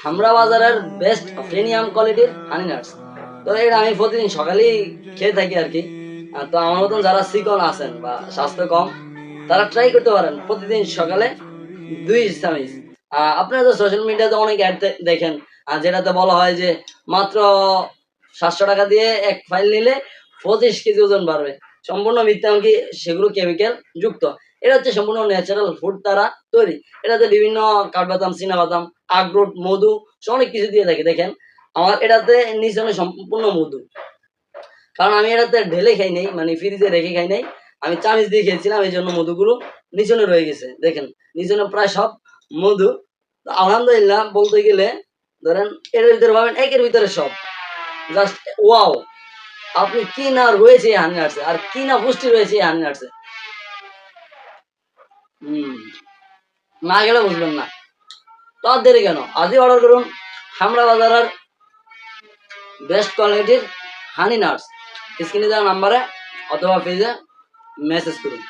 হামরা বাজারের best premium কোয়ালিটির হানি নাটস। তো এটা আমি প্রতিদিন সকালেই খেয়ে থাকি আর কি। তো আমার মতন যারা চিকন আছেন বা স্বাস্থ্য কম, তারা ট্রাই করতে পারেন প্রতিদিন সকালে 2 চামচ। আপনারা তো সোশ্যাল মিডিয়াতে অনেক অ্যাড দেখেন, যেটাতে বলা হয় যে মাত্র 700 টাকা দিয়ে এক ফাইল নিলে 25 কেজি ওজন বাড়বে। সম্পূর্ণ মিথ্যা, কি সেগুলো কেমিক্যাল যুক্ত। এটা হচ্ছে সম্পূর্ণ ন্যাচারাল ফুড দ্বারা তৈরি। এটাতে বিভিন্ন কাঠবাদাম, চীনাবাদাম, আখরোট, মধু অনেক কিছু দিয়ে থাকে। দেখেন আমার এটাতে নিচনে সম্পূর্ণ মধু, কারণ আমি এটাতে ঢেলে খাই নাই, মানে ফ্রিজে রেখে খাই নাই, আমি চামচ দিয়ে খেয়েছিলাম, এই জন্য মধুগুলো নিচনে রয়ে গেছে। দেখেন নিচনে প্রায় সব মধু। তো আলহামদুলিল্লাহ বলতে গেলে ধরেন এর ভিতরে পাবেন একের ভিতরে সব। Just wow! আপনি কি না রয়েছে এই হানি নাটসে, আর কি না পুষ্টি রয়েছে এই হানি নাটসে। হম, না গেলে বুঝবেন না। তো আর দেরি কেন, আজই অর্ডার করুন হামরা বাজারের বেস্ট কোয়ালিটির হানি নাটস। স্ক্রিনে দেওয়া নাম্বারে অথবা পেজে মেসেজ করুন।